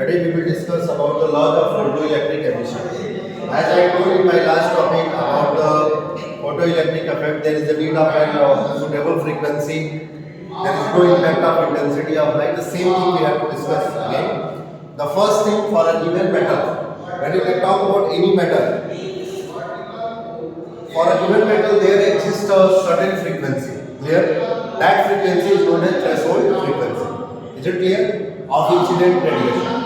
Today we will discuss about the laws of photoelectric emission. As I told in my last topic about the photoelectric effect, there is a need of a suitable frequency. There is no impact of intensity of light. The same thing we have to discuss again. The first thing for a given metal, when you can talk about any metal, for a given metal there exists a certain frequency. Clear? That frequency is known as threshold frequency. Is it clear? Of incident radiation.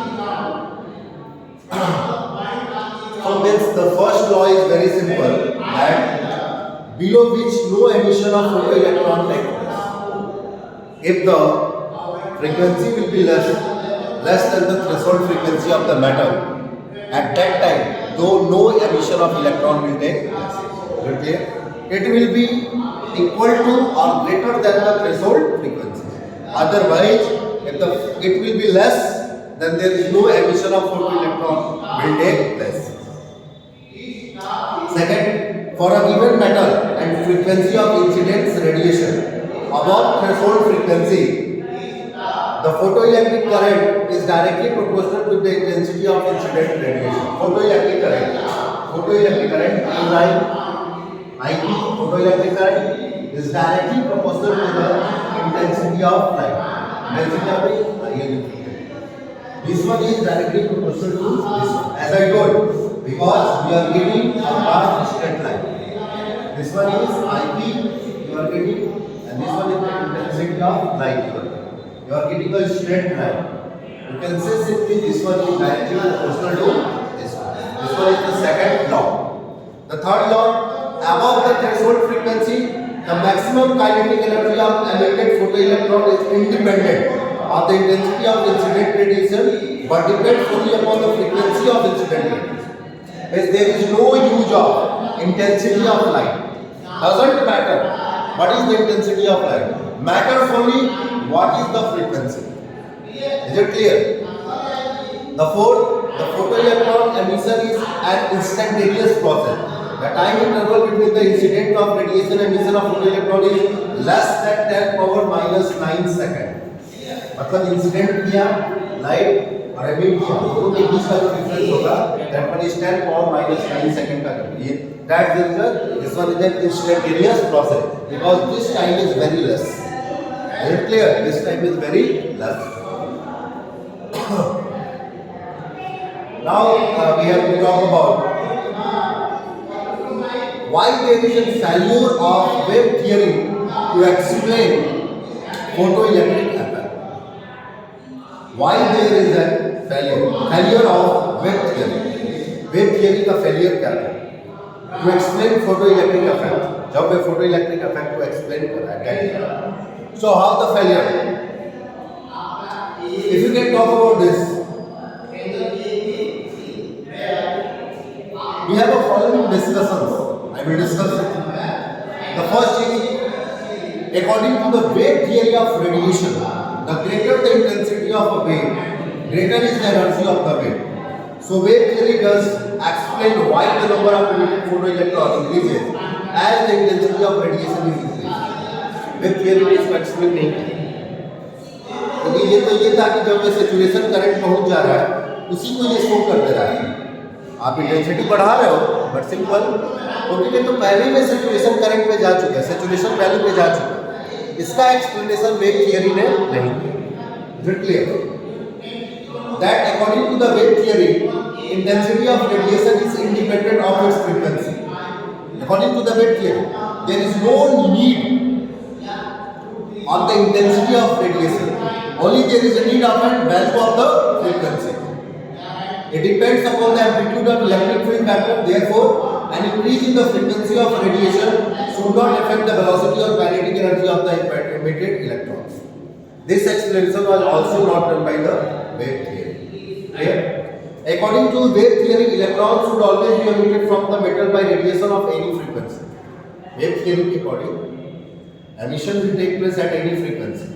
So means the first law is very simple, that below which no emission of photoelectron takes place. If the frequency will be less than the threshold frequency of the metal, at that time, though no emission of electron will take place. Is it clear? It will be equal to or greater than the threshold frequency. Otherwise, if it will be less, then there is no emission of photoelectron will take place. Second, for a given metal and frequency of incidence radiation above threshold frequency, the photoelectric current is directly proportional to the intensity of incident radiation. Photoelectric current IP, photoelectric current is directly proportional to the intensity of light. This one is directly proportional to this one, as I told, because we are getting a vast distant line. This one is IP, you are getting, and this one is the intensity of light. You are getting a straight line. You can say simply this one is directly proportional to this one. This one is the second law. The third law, above the threshold frequency, the maximum kinetic energy of emitted photoelectron is independent of the intensity of incident radiation, but depends only upon the frequency of incident radiation. As there is no use of intensity of light. Doesn't matter what is the intensity of light. Matters only what is the frequency. Is it clear? The fourth, the photoelectron emission is an instantaneous process. The time interval between the incident of radiation emission of photoelectron is less than 10 power minus 9 second. मतलब incident किया light और emit किया दोनों के बीच का जो difference होगा that one is 10 power minus 9 second का ये that is this one is an instantaneous process because this time is very less. Is it clear? This time is very less. Now we have to talk about why there is a failure of wave theory to explain photoelectric effect. Why there is a failure of wave theory? Wave theory का failure क्या है? To explain photoelectric effect. जब वे photoelectric effect को explain कर रहा है. So how the failure? If you can talk about this, we have a following discussions. I will discuss it. The first is, according to the wave theory of radiation, the greater the intensity of a wave, greater is the energy of the wave. So wave theory does explain why the number of emitted photoelectrons increases as the intensity of radiation is increased. Wave theory ने इसको explain नहीं किया. क्योंकि ये था कि जब ये saturation current पहुंच जा रहा है, उसी को ये शो कर दे रहा है. आप इंटेंसिटी बढ़ा रहे हो, बट सिंपल क्योंकि तो पहले में saturation current पे जा चुका है, saturation वैल्यू पे जा चुका है. इसका एक्सप्लेनेशन वेव थियरी ने नहीं किया. Is it clear? That according to the wave theory, intensity of radiation is independent of its frequency. According to the wave theory, there is no need of the intensity of radiation. Only there is a need of a value of the frequency. It depends upon the amplitude of electric field vector. Therefore, an increase in the frequency of radiation should not affect the velocity or kinetic energy of the emitted electrons. This explanation was also not done by the wave theory. Clear? According to wave theory, electrons should always be emitted from the metal by radiation of any frequency. Wave theory according, emission will take place at any frequency.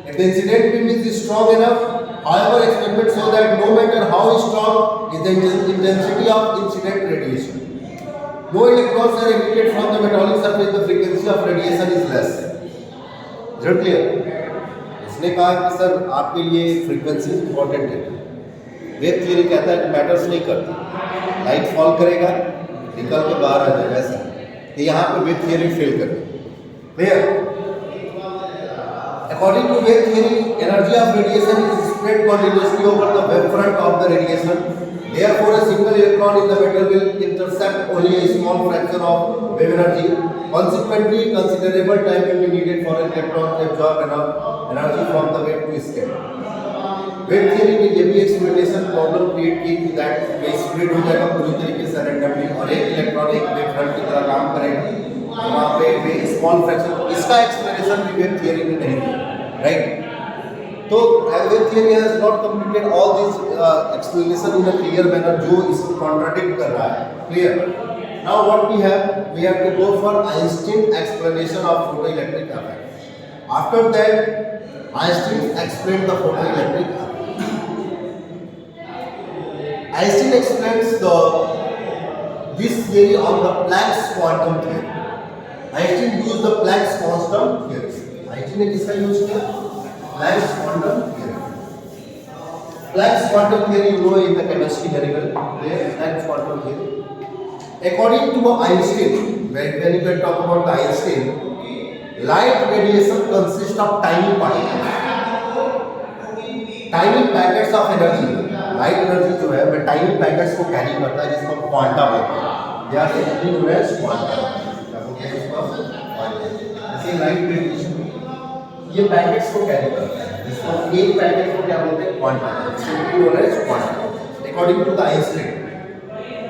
If the incident beam is strong enough, however, experiments show that no matter how strong is the intensity of incident radiation, no electrons are emitted from the metallic surface. The frequency of radiation is less. Is it clear? इसने कहा कि sir आपके लिए frequency important है, wave theory कहता है कि matters नहीं करती, लाइट फॉल करेगा निकल के बाहर आ जाएगा, ऐसा कि यहाँ पे वेव थियरी फेल करे। Clear? According to wave theory, energy of radiation is spread continuously over the wave front of the radiation. Therefore, a single electron in the metal will intercept only a small fraction of wave energy. Consequently, considerable time will be needed for an electron to absorb enough energy from the wave to escape. Wave theory में ये भी explanation problem create की थी that way split हो जाएगा पूरी तरीके से रैंडमली और एक इलेक्ट्रॉन एक वेव फ्रंट की तरह काम करेगा, वहाँ पे वे स्मॉल फ्रैक्शन, इसका एक्सप्लेनेशन भी वेव थियरी में नहीं दिया, राइट? तो wave theory has not completed all this explanation in a clear manner, जो इसको कॉन्ट्राडिक्ट कर रहा है। Clear? Now what we have to go for Einstein explanation of photoelectric effect. After that Einstein explained the photoelectric effect. Einstein explains this theory on the Planck's quantum theory. Einstein used the Planck's quantum theory. Einstein ने किसका use किया? Planck's quantum theory. Planck's quantum theory you know in the chemistry very well. Planck's quantum theory. According to Einstein, when you talk about the Einstein, light radiation consists of tiny particles, tiny packets of energy. Light energy जो है वह tiny packets को carry करता है जिसको quanta बोलते हैं, या क्वांटा, जैसे लाइट रेडिएशन ये पैकेट्स को कैरी करता है, जिसको एक पैकेट को क्या बोलते हैं? क्वांटा, सिंपली बोल रहे हैं quanta. According to the Einstein,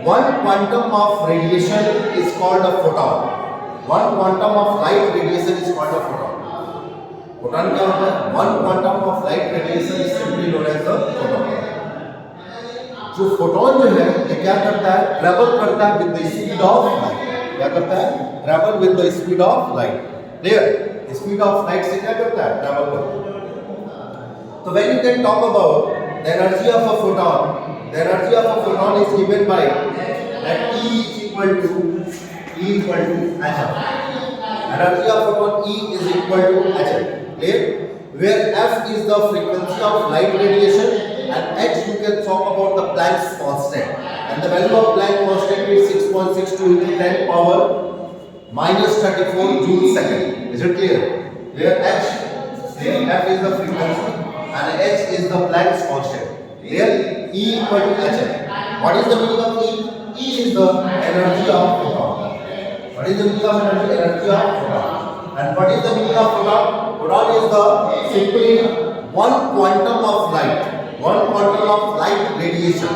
one quantum of radiation is called a photon, one quantum of light radiation is called a photon. Photon क्या होता है? One quantum of light radiation is simply known as the photon. जो photon जो है ये क्या करता है? ट्रैवल करता है with the speed of light. क्या करता है? Travel with the speed of light. Clear? Speed of light से क्या करता है? ट्रैवल करता है। तो when you can talk about the energy of a photon, the energy of a photon is given by that E is equal to h. Energy of photon E is equal to h. Clear? Where f is the frequency of light radiation and h you can talk about the Planck's constant, and the value of Planck constant is 6.62 into 10 power minus 34 joule second. Is it clear? Where f is the frequency and h is the Planck's constant. There E equal to h. What is the meaning of E? E is the energy of photon. What is the meaning of energy? Energy of photon. And what is the meaning of photon? Photon is the simply one quantum of light. One quantum of light radiation.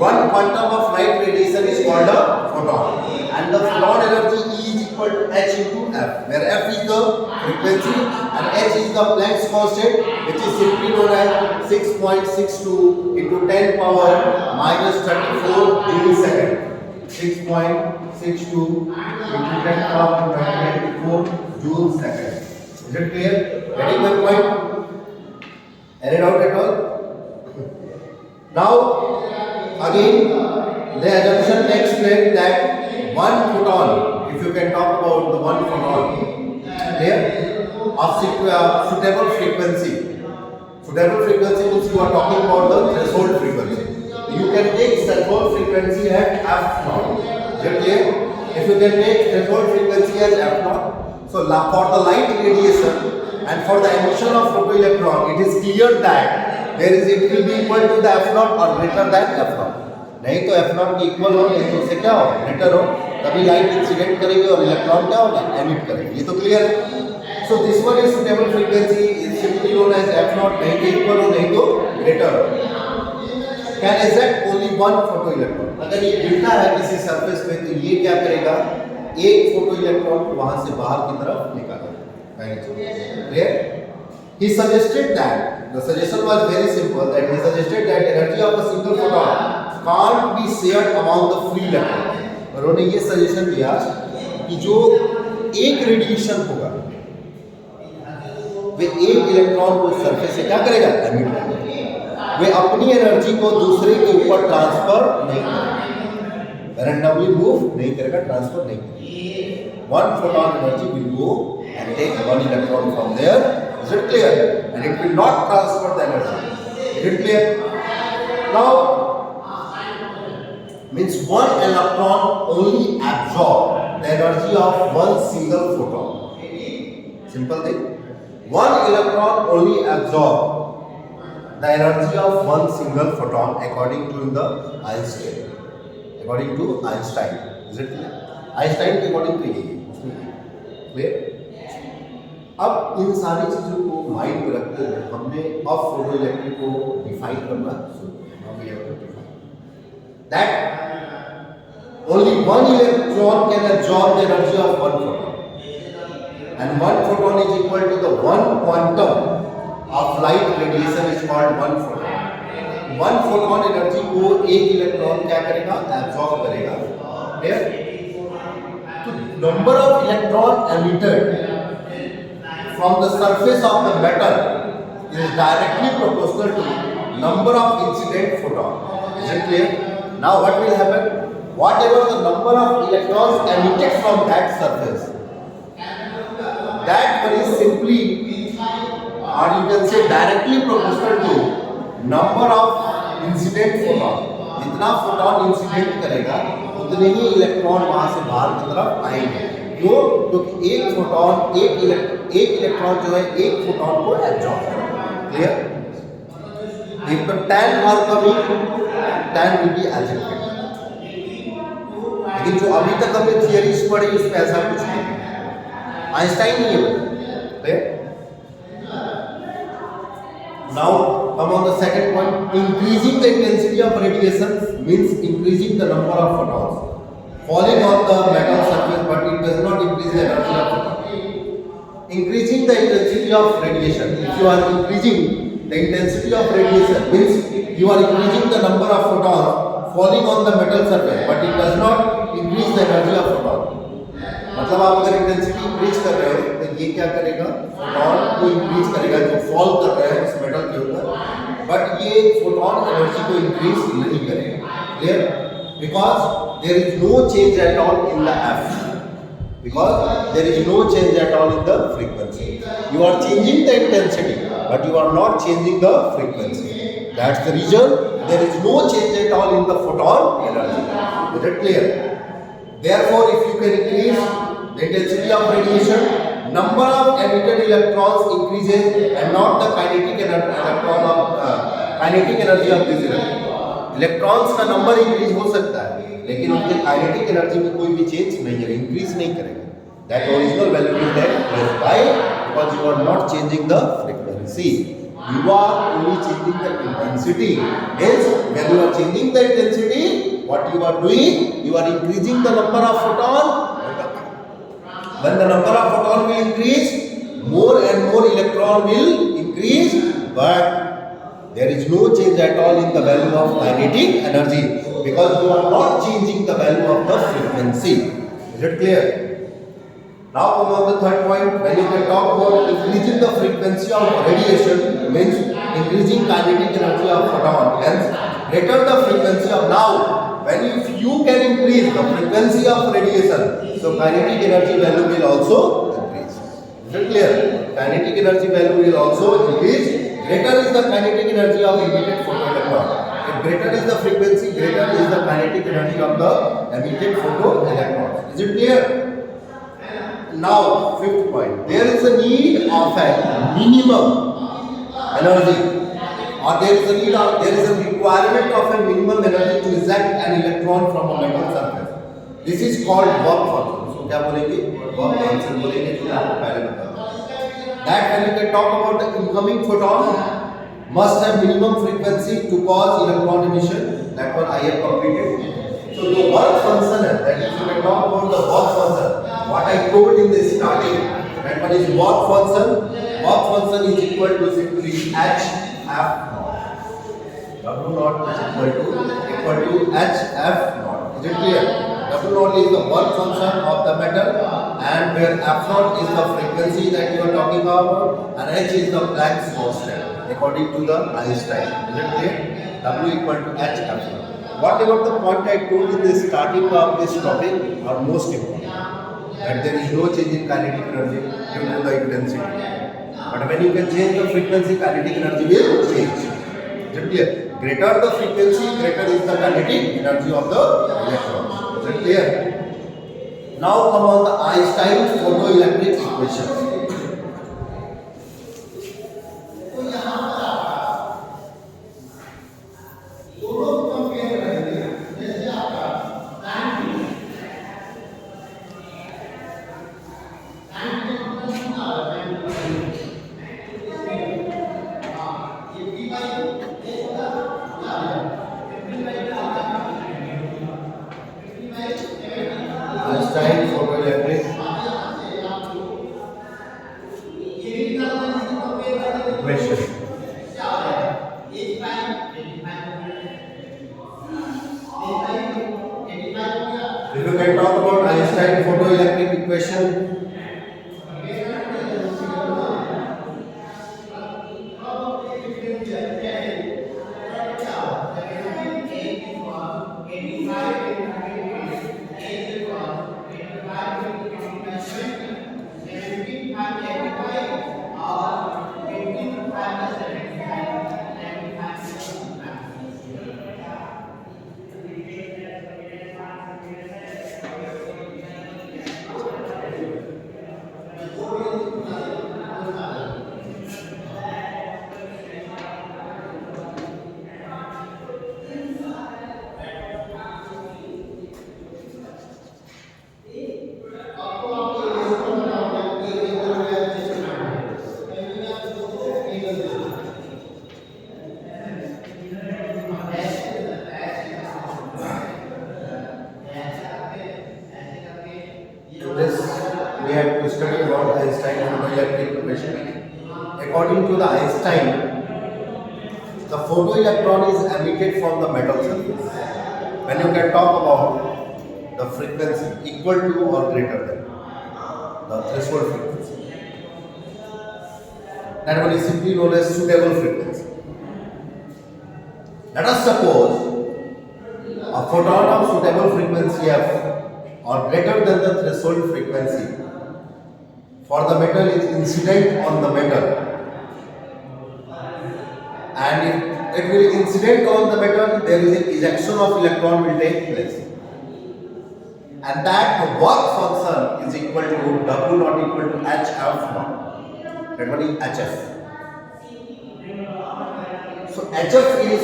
One quantum of light radiation is called a photon. And the photon energy E is equal to h into f, where f is the frequency and h is the Planck's constant, which is simply known as 6.62 into 10 power minus 34 joule second. 6.62 into 10 power minus 34 joule second. Is it clear? Getting my point? Any doubt at all? Now, again, the assumption explained that one photon, if you can talk about the one photon, clear, of suitable frequency. Suitable frequency means you are talking about the threshold frequency. You can take threshold frequency at f naught. Is it clear? If you can take threshold frequency as f naught, so for the light radiation and for the emission of photoelectron, it is clear that there is it will be equal to the f naught or greater than f naught. नहीं तो f naught के equal हो, नहीं तो उससे क्या हो? Greater हो, तभी लाइट इंसिडेंट करेगी और इलेक्ट्रॉन क्या होगा? एमिट करेगी। ये तो क्लियर है। So this one is suitable frequency is simply known as f naught, नहीं तो इक्वल हो, नहीं तो ग्रेटर हो। Can accept only one photo electron. अगर ये गिरता है किसी सरफेस पे तो ये क्या करेगा? एक फोटो इलेक्ट्रॉन को वहां से बाहर की तरफ निकालेगा। Clear? He suggested that the suggestion was very simple, that he suggested that energy of a single photon can't be shared among the free electrons. उन्होंने ये सजेशन दिया कि जो एक रेडिएशन होगा वे एक इलेक्ट्रॉन को सरफेस से क्या करेगा? एमिट करेगा। वे अपनी एनर्जी को दूसरे के ऊपर ट्रांसफर नहीं करेगा, रैंडमली मूव नहीं करेगा, ट्रांसफर नहीं करेगा। One photon energy will go and take one electron from there. Is it clear? And it will not transfer the energy. Is it clear? Now, means one electron only absorb the energy of one single photon. Simple thing. One electron only absorb the energy of one single photon according to the Einstein. According to Einstein, is it clear? Einstein के according to ये clear? अब इन सारी चीजों को mind में रखते हुए हमने अब फोटो इलेक्ट्रिक को डिफाइन करना शुरू किया। That only one electron can absorb the energy of one photon, and one photon is equal to the one quantum of light radiation is called one photon. One photon energy को एक electron क्या करेगा? Absorb करेगा। Clear? तो number of electron emitted from the surface of the metal is directly proportional to number of incident photon. Is it clear? Now what will happen? Whatever the number of electrons emitted from that surface, that one is simply, or you can say directly proportional to number of incident photon. जितना photon incident करेगा उतने ही electron वहां से बाहर की तरफ आएंगे। क्यों? क्योंकि एक फोटॉन एक इलेक्ट्रॉन जो है एक फोटॉन को एब्जॉर्ब करेगा। Clear? if the tan are coming, tan will be algebraic. लेकिन जो अभी तक हमने थियरीज पढ़ी उसमें ऐसा कुछ नहीं है, आइंस्टाइन नहीं है। Now come on the second point. Increasing the intensity of radiation means increasing the number of photons falling on the metal surface, but it does not increase the energy of photon. Increasing the intensity of radiation. If you are increasing the intensity of radiation, means you are increasing the number of photons falling on the metal surface, but it does not increase the energy of photon. मतलब आप अगर intensity increase कर रहे हो तो ये क्या करेगा? फोटॉन को इंक्रीज करेगा जो फॉल कर रहा है उस मेटल के ऊपर, बट ये फोटॉन एनर्जी को इंक्रीज नहीं करेगा। Clear? Because there is no change at all in the F, because there is no change at all in the frequency. You are changing the intensity but you are not changing the frequency. That's the reason there is no change at all in the photon energy. Is it clear? Therefore, if you can increase the intensity of radiation, number of emitted electrons increases and not the kinetic energy of this electron. Electrons का number increase हो सकता है लेकिन उनके kinetic energy में कोई भी change नहीं है, इंक्रीज नहीं करेगा। That original value is there. Why? Because you are not changing the frequency. You are only changing the intensity. Hence, when you are changing the intensity, what you are doing? You are increasing the number of photon. When the number of photon will increase, more and more electron will increase, but there is no change at all in the value of kinetic energy because you are not changing the value of the frequency. Is it clear? Now come on the third point. When you can talk about increasing the frequency of radiation, means increasing kinetic energy of photon. Hence, greater the frequency of now. When you can increase the frequency of radiation, so kinetic energy value will also increase. Is it clear? Kinetic energy value will also increase. Greater is the kinetic energy of emitted photoelectron. If greater is the frequency, greater is the kinetic energy of the emitted photoelectrons. Is it clear? Now, fifth point. There is a need of a minimum energy, or there is a requirement of a minimum energy to eject an electron from a metal surface. This is called work function. So क्या बोलेंगे? Work function बोलेंगे जो आपको पहले बताया। That when you can talk about the incoming photon must have minimum frequency to cause electron emission. That one I have completed. So the work function है, that is you can talk about the work function. What I told in the starting, that one is work function. Work function is equal to simply h f naught. W naught is equal to h f naught. Is it clear? W naught is the work function of the metal, and where f naught is the frequency that you are talking about, and h is the Planck's constant according to the Einstein. Is it clear? W equal to h f naught. Whatever the point I told in the starting of this topic are most important. That there is no change in kinetic energy due to the intensity. But when you can change the frequency, kinetic energy will change. Is it clear? Greater the frequency, greater is the kinetic energy of the electron. Is it clear? Now come on the Einstein photoelectric equation. Einstein photoelectric equation. If you can talk about Einstein photoelectric equation, we have to study about Einstein photoelectric equation. According to the Einstein, the photoelectron is emitted from the metal surface. When you can talk about the frequency equal to or greater than the threshold frequency, that one is simply known as suitable frequency. Let us suppose a photon of suitable frequency f or greater than the threshold frequency for the metal is incident on the metal, and if it will incident on the metal, there is an ejection of electron will take place, and that work function is equal to W not equal to HF naught. That one is HF. So HF is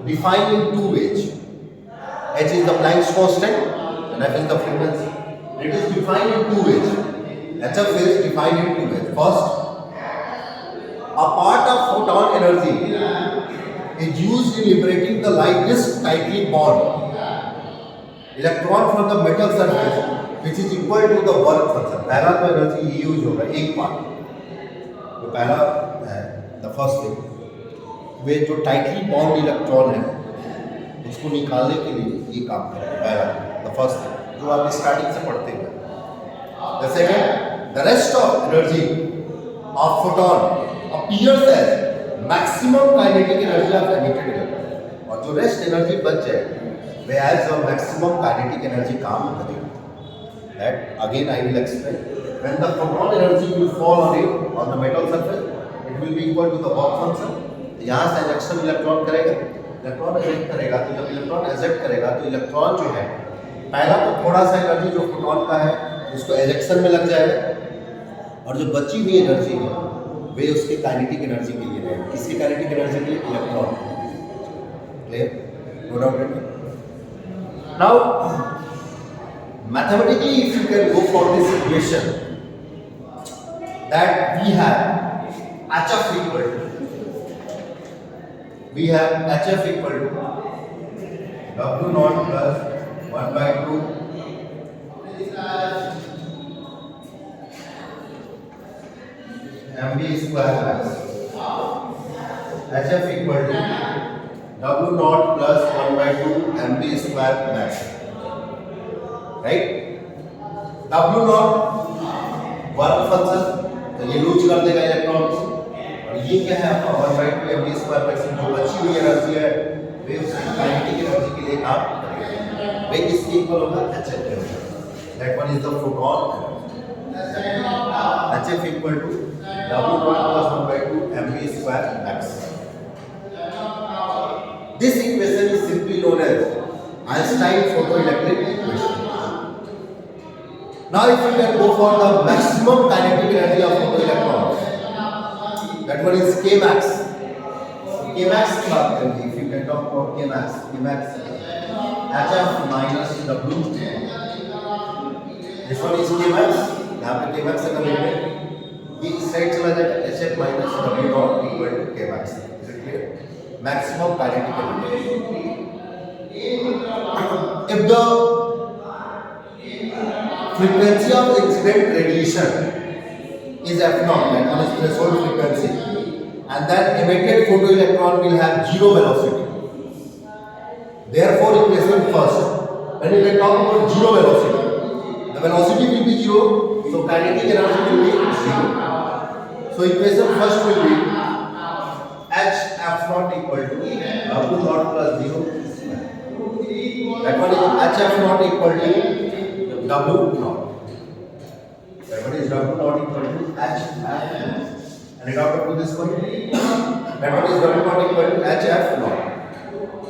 defined in two ways. H is the Planck's constant and F is the frequency. It is defined in two ways. HF is defined in two ways. First, a part of photon energy is used in liberating the lightest tightly bound electron from the metal surface, which is equal to the work function. पहला तो energy use होगा एक part, तो पहला है the first thing, वे जो tightly bound electron है उसको निकालने के लिए ये काम करेगा. पहला द फर्स्ट थिंग जो आप स्टार्टिंग से पढ़ते हैं. The second, the rest of energy of photon appears as maximum kinetic energy of emitted electron, और जो रेस्ट एनर्जी बच जाए वे as a maximum kinetic energy काम करेगी. That again I will explain. When the photon energy will fall on it on the metal surface, it will be equal to the work function. यहाँ से ejection electron करेगा, electron eject करेगा, तो जब electron eject करेगा तो electron जो है पहला तो थोड़ा सा एनर्जी जो फोटॉन का है उसको एजेक्शन में लग जाएगा, और जो बची हुई एनर्जी है वे उसके काइनेटिक एनर्जी के लिए रहेगी. किसकी काइनेटिक एनर्जी के लिए? Electron. Clear? No doubt. Now mathematically if you can go for this equation that we have HF equal to, we have HF equal to W naught plus 1 by 2 mv square max. HF equal to W naught plus 1 by 2 mv square max. Right? W naught work function, तो ये loose कर देगा electron को, और ये क्या है आपका 1 by 2 mv square max. जो बची हुई एनर्जी है वे उसकी काइनेटिक एनर्जी के लिए काम करेगा. वे किसके इक्वल होगा? HF के होगा. That one is the photon energy. HF equal to W naught plus 1 by 2 mv square max. This equation is simply known as Einstein photoelectric equation. Now if you can go for the maximum kinetic energy of photoelectrons, that one is Kmax. Kmax की बात करेंगे. If you can talk about Kmax HF minus W. This one is Kmax. यहाँ पे Kmax से करेंगे. ये इस side चला जाएगा. HF minus W naught equal to Kmax. Is it clear? Maximum kinetic energy. If the frequency of incident radiation is F naught, that one is threshold frequency, and then emitted photoelectron will have zero velocity. Therefore, equation first, when you can talk about zero velocity, the velocity will be zero, so kinetic energy will be zero. So equation first will be H F naught equal to W naught plus 0. That one is H F naught equal to W naught. That one is W naught equal to H F naught. And it out to this one. That one is W naught equal to H F naught.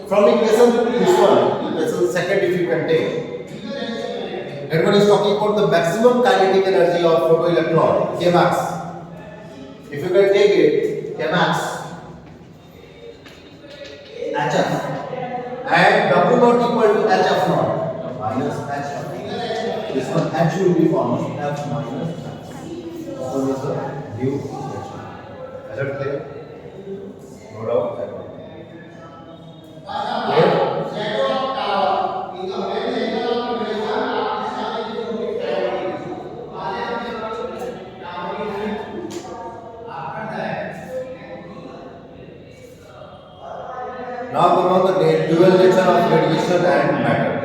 From equation this one, equation second if you can take. That one is talking about the maximum kinetic energy of photoelectron, Kmax. If you can take it, Kmax, HF, and W naught equal to HF naught minus HF. This one H will be formed F minus H. So this is due. Is it clear? No doubt. Clear? Now come on the dual nature of radiation and matter.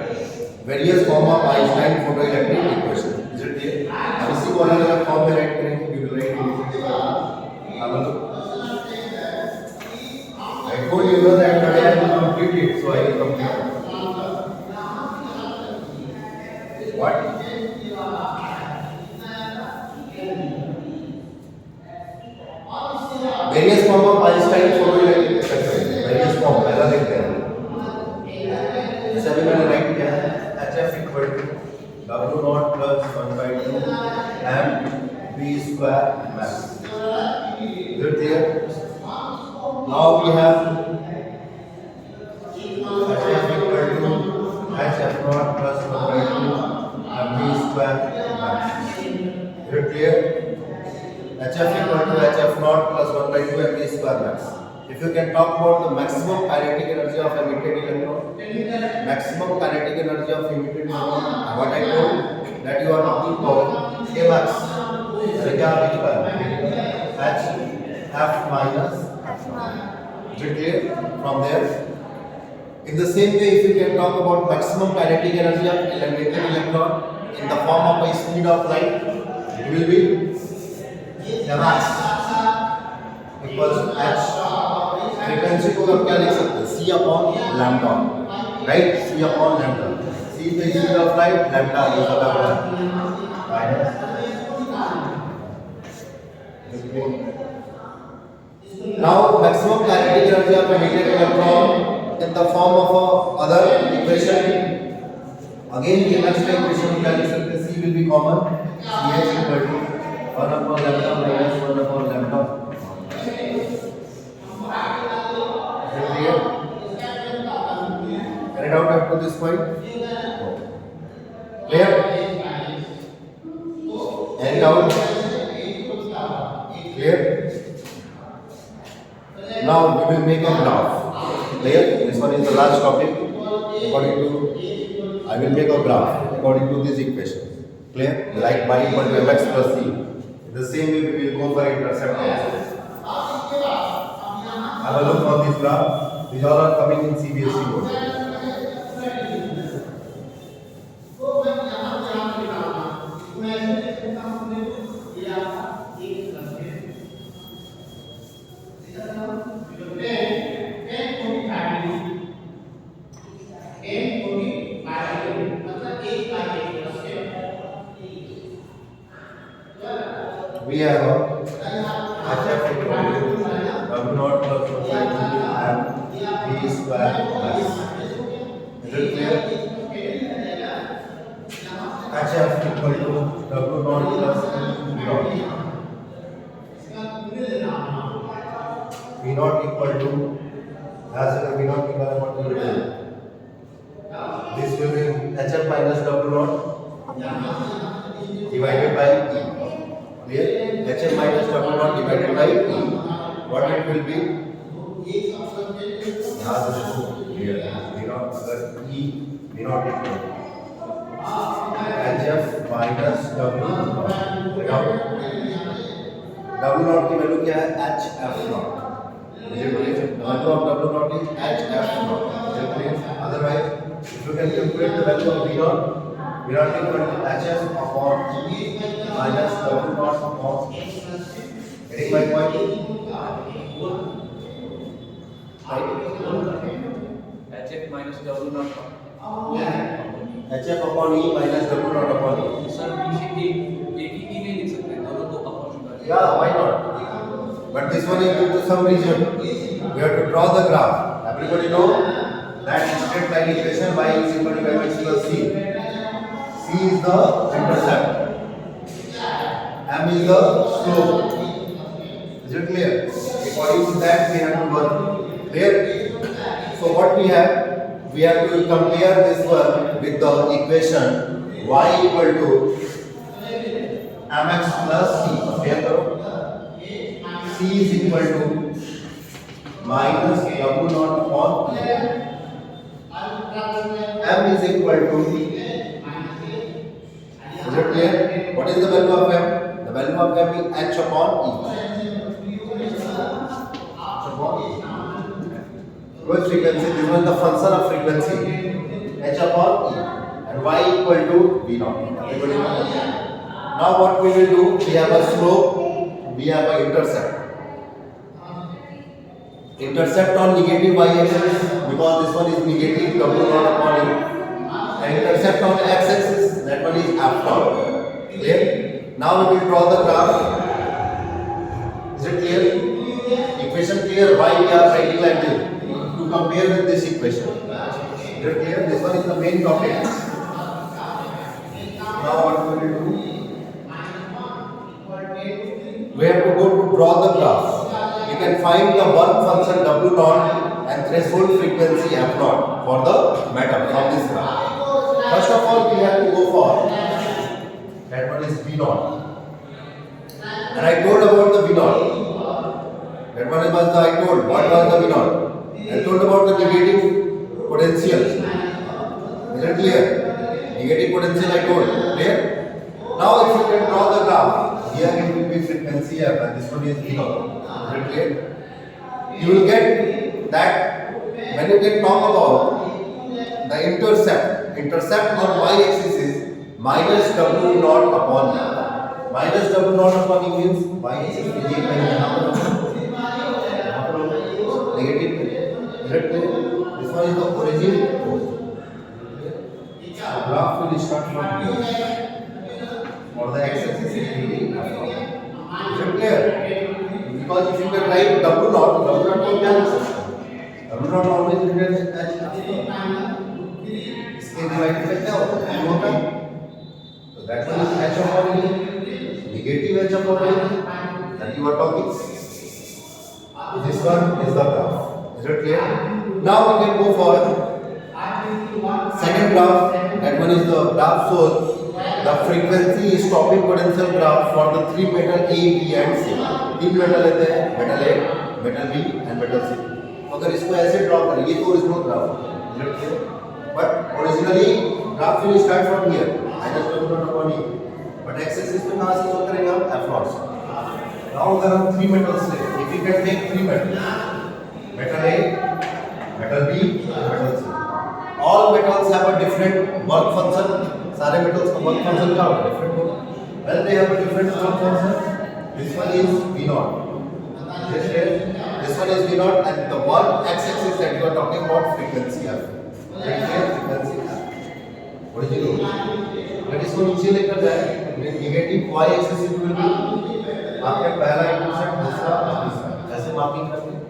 Various form of Einstein photoelectric equation. Is it clear? अब इसी को अलग-अलग form में right करेंगे. We will write it. Have a look. I told you that today I will complete it, so I will complete it. What? Various form of Einstein photoelectric equation. Various form पहला देखते हैं. जैसे अभी मैंने right किया है HF equal to W naught plus 1 by 2 m v square max. Is it clear? Now we have HF equal to HF naught plus 1 by 2 m v square max. Is it clear? HF equal to HF naught plus 1 by 2 m v square max. If you can talk about the maximum kinetic energy of emitted electron, maximum kinetic energy of emitted electron, what I told that you are talking about Kmax. क्या लिखा है? H F minus F naught. Is it clear? From there. In the same way, if you can talk about maximum kinetic energy of emitted electron in the form of a speed of light, it will be Kmax equals H. Frequency को हम क्या लिख सकते हैं? C upon lambda, right? C upon lambda. C is the speed of light, lambda is the lambda. Now maximum kinetic energy of emitted electron in the form of a other equation. Again Kmax का equation क्या लिख सकते हैं? C will be common. CH equal to 1 upon lambda minus 1 upon lambda. Carried out up to this point. Clear? Carried out. Clear? Now we will make a graph. Clear? This one is the last topic. According to, I will make a graph according to this equation. Clear? Like y equal to mx plus c. In the same way we will go for intercept also. Have a look on this graph. These all are coming in CBSE board. We have a HF equal to W naught plus 1 by 2 m v square plus. Is it clear? HF equal to W naught plus V naught. V naught equal to, as V naught equal, what will be? This will be HF minus W naught divided by E. Clear? HF minus W naught divided by E. What it will be? यहाँ से देखो clear है. V naught अगर E V naught equal to HF minus W naught. W naught की value क्या है? HF naught. मुझे बोलिए value of W naught is HF naught. मुझे बोलिए otherwise if you can calculate the value of V naught equal to HF upon E minus W naught upon E. Getting my point? HF minus W naught. HF upon E minus W naught upon E. Sir पीछे एक ही नहीं लिख सकते दोनों को upon होगा. Yeah, why not? But this one is due to some reason. We have to draw the graph. Everybody know that straight line equation y is equal to mx plus c. C is the intercept. M is the slope. Is it clear? According to that, we have to work. Clear? So what we have? We have to compare this one with the equation y equal to mx plus c. Compare करो. C is equal to minus W naught upon E. M is equal to, is it clear? What is the value of M? The value of M is H upon E. Which frequency? This one is the function of frequency. H upon E. And Y equal to V naught. Everybody know? Now what we will do? We have a slope, we have an intercept. Intercept on negative y-axis because this one is negative W naught upon E. And intercept on x-axis, that one is F naught. Clear? Now we will draw the graph. Is it clear? Equation clear? Why we are writing like this? To compare with this equation. Is it clear? This one is the main topic. Now what we will do? We have to go to draw the graph. We can find the work function W naught and threshold frequency F naught for the matter from this graph. First of all, we have to go for that one is V naught. And I told about the V naught. That one was the I told. What was the V naught? I told about the negative potential. Is it clear? Negative potential I told. Clear? Now if you can draw the graph, here it will be frequency F and this one is V naught. Is it clear? You will get that when you can talk about the intercept on y-axis is minus W naught upon E. Minus W naught upon E means y-axis negative. Is it clear? This one is the origin. The graph will start from here. For the x-axis is negative. Is it clear? Because if you can write W naught को क्या लिख सकते हैं? W naught always written as H. इसके divide में क्या होता है? M होता है. So that one is H upon E. Negative H upon E. That you are talking. This one is the graph. Is it clear? Now we can go for second graph. That one is the graph shows the frequency stopping potential graph for the three metal A, B and C. तीन metal लेते हैं, metal A, metal B and metal C. अगर इसको ऐसे draw करें, ये तो original graph है, but originally graph will start from here, minus W naught upon E. But x-axis पे कहाँ से शुरू करेंगे हम? F naught से. Now अगर हम three metals ले, if you can take three metals, metal A, metal B and metal C. All metals have a different work function. सारे metals का work function क्या होगा? Different होगा. Well, they have a different work function. This one is V naught. This one is V naught, and the one x-axis that you are talking about frequency F. Frequency F. What is it? Let इसको नीचे लेकर जाए. Negative y-axis it will be. आपके पहला intercept, दूसरा, तीसरा. ऐसे marking करते हैं.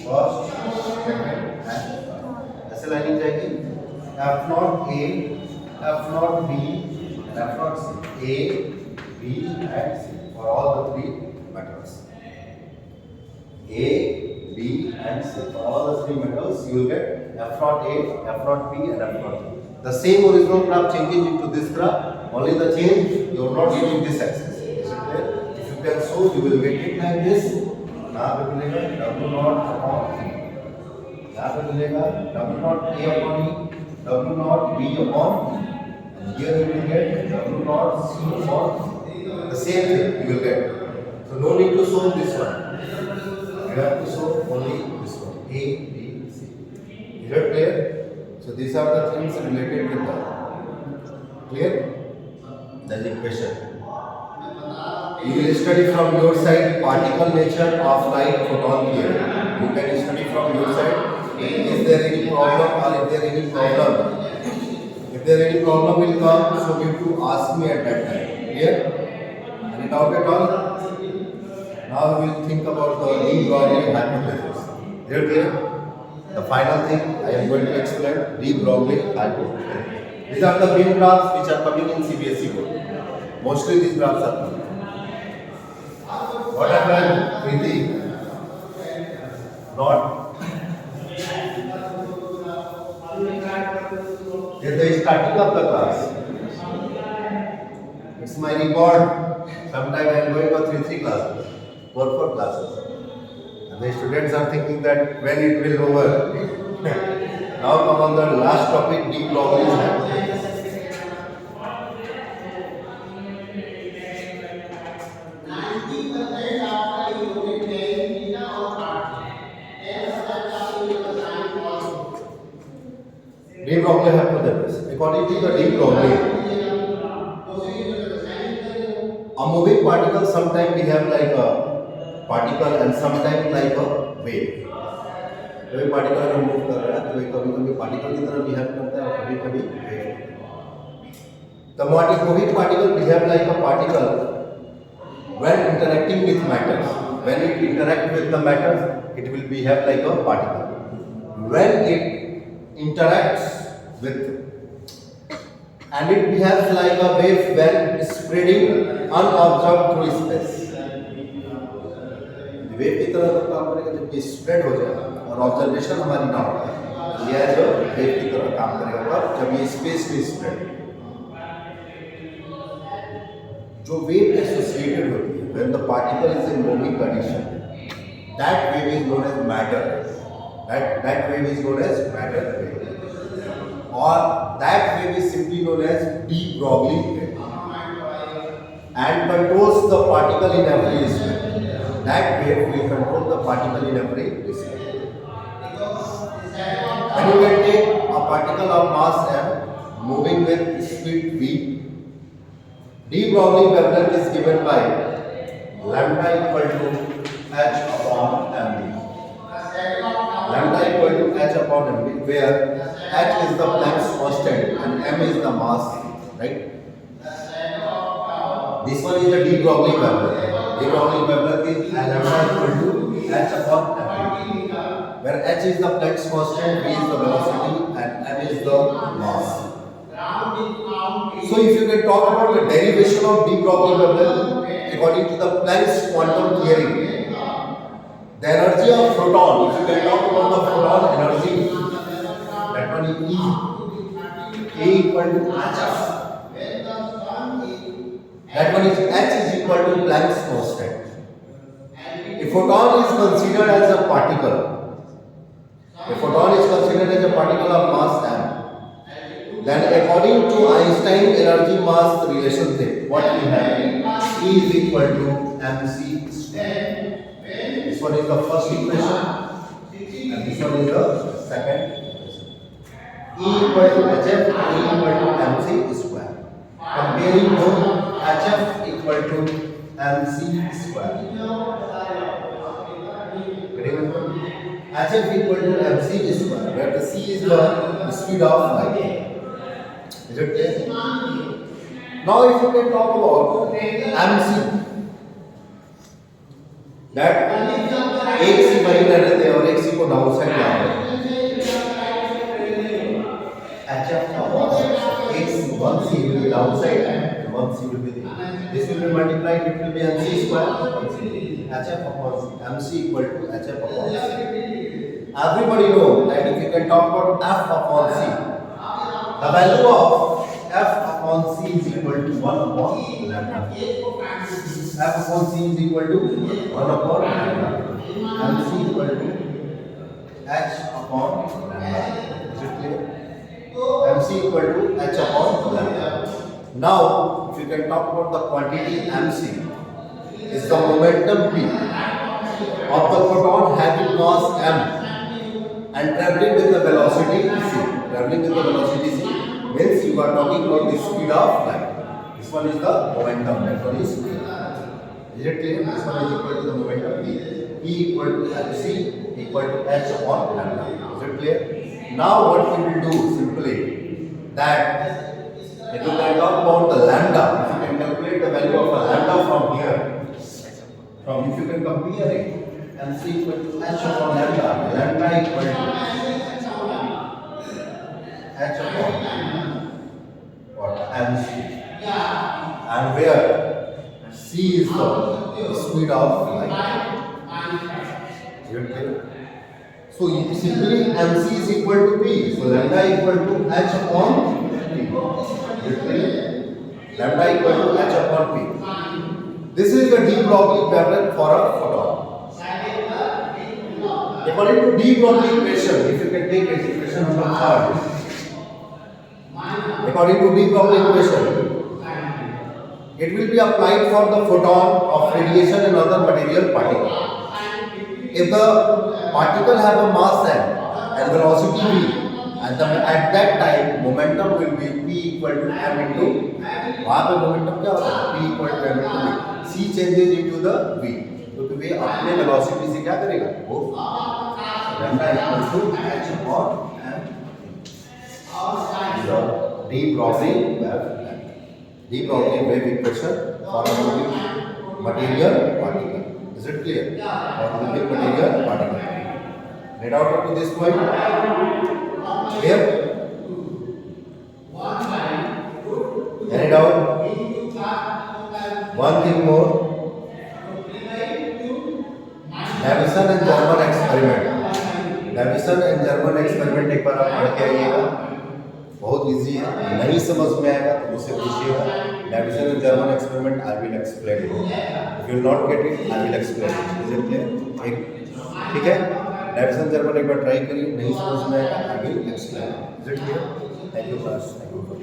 First, second, and third. ऐसे लाइनिंग जाएगी, F naught A, F naught B, F naught C, A B and C for all the three metals. A, B and C. For all the three metals, you will get F naught A, F naught B and F naught B. The same original graph changes into this graph, only the change you are not using this axis. Is it clear? If you can show, you will get it like this. यहाँ पे मिलेगा W naught upon E. यहाँ पे मिलेगा W naught A upon E, W naught B upon E. And here you will get W naught C upon E. The same thing you will get. So no need to show this one. You have to show only this one. A, B, C. Is it clear? So these are the things related with that. Clear? Then the question. You will study from your side particle nature of light photon theory. You can study from your side. Is there any problem or if there any problem? If there any problem will come, so you have to ask me at that time. Clear? Any doubt at all? Now we will think about the de Broglie hypothesis. Is it clear? The final thing I am going to explain, de Broglie hypothesis. These are the main graphs which are coming in CBSE board. Mostly these graphs are coming. What happened, Preeti? Not. This is the starting of the class. It's my record. Sometime I am going for 3 classes, 4 classes. And the students are thinking that when it will over. Now come on the last topic, de Broglie's hypothesis. De Broglie hypothesis. According to the de Broglie, a moving particle sometimes behave like a particle and sometimes like a wave. कभी particle अगर move कर रहा है तो ये कभी-कभी particle की तरह बिहेव करता है और कभी-कभी wave. The moving particle behave like a particle when interacting with matters. When it interact with the matters, it will behave like a particle. When it interacts with and it behaves like a wave when spreading unobserved through space. Wave की तरह जब काम करेगा जब ये spread हो जाएगा और ऑब्जर्वेशन हमारी ना हो, यह जो वेव की तरह काम करेगा तब जब ये स्पेस में स्प्रेड. जो वेव एसोसिएटेड होती है when the particle is in moving condition, that wave is known as matter. That wave is known as matter wave, or that wave is simply known as de Broglie wave, and controls the particle in every respect. That wave will control the particle in every respect. And you can take a particle of mass m moving with speed v. De Broglie wavelength is given by lambda equal to h upon mv. Lambda equal to h upon mv, where h is the Planck's constant and m is the mass, right? This one is the de Broglie wavelength. De Broglie wavelength is lambda equal to h upon mv, where h is the Planck's constant, v is the velocity, and m is the mass. So, if you can talk about the derivation of de Broglie wavelength according to the Planck's quantum theory, the energy of photon, if you can talk about the photon energy, that one is E, A equal to hf. That one is h is equal to Planck's constant. A photon is considered as a particle. A photon is considered as a particle of mass m. Then according to Einstein energy mass relationship, what we have, E is equal to mc square. This one is the first equation and this one is the second equation. E equal to hf, E equal to mc square. Comparing both, hf equal to mc square. hf equal to mc square, where the c is the speed of light. Is it clear? Now if you can talk about mc, that एक सी वही रहते हैं और एक सी को down side ला रहे हैं. This will be multiplied, it will be MC square HF upon C. MC equal to HF upon C. Everybody know that if you can talk about F upon C, the value of F upon C is equal to 1 upon lambda. F upon C is equal to 1 upon lambda. MC equal to H upon lambda. Is it clear? MC equal to H upon lambda. Now, if you can talk about the quantity MC, is the momentum P of the photon having mass M and traveling with the velocity C. Traveling with the velocity C means you are talking about the speed of light. This one is the momentum. That one is P. Is it clear? This one is equal to the momentum P. P equal to MC equal to H upon lambda. Is it clear? Now what we will do simply that if you can talk about the lambda, if you can calculate the value of a lambda from here, if you can compare it, MC equal to H upon lambda, lambda equal to H upon what? MC. And where C is the speed of light. So simply MC is equal to P. So lambda equal to H upon P. Lambda equal to H upon P. This is the de Broglie pattern for a photon. According to de Broglie equation, if you can take equation number 3. According to de Broglie equation, it will be applied for the photon of radiation and other material particle. If the particle have a mass m and velocity v, and at that time momentum will be P equal to m into, वहाँ पे momentum क्या होगा? P equal to m into v. C changes into the v. तो v अपने velocity से क्या करेगा? वो lambda equal to h upon m. De Broglie wave. De Broglie wave equation for a moving material particle. Is it clear? For moving material particle. Made out up to this point? Clear? Any doubt? One thing more. Davison and German experiment. Davison and German experiment एक बार आप पढ़ के आइएगा. बहुत easy है. नहीं समझ में आएगा तो मुझसे पूछिएगा. Davison and German experiment I will explain it. If you will not get it, I will explain it. Is it clear? ठीक है? Davison German एक बार ट्राई करिए. नहीं समझ में आएगा I will explain. Is it clear? Thank you class. Thank you for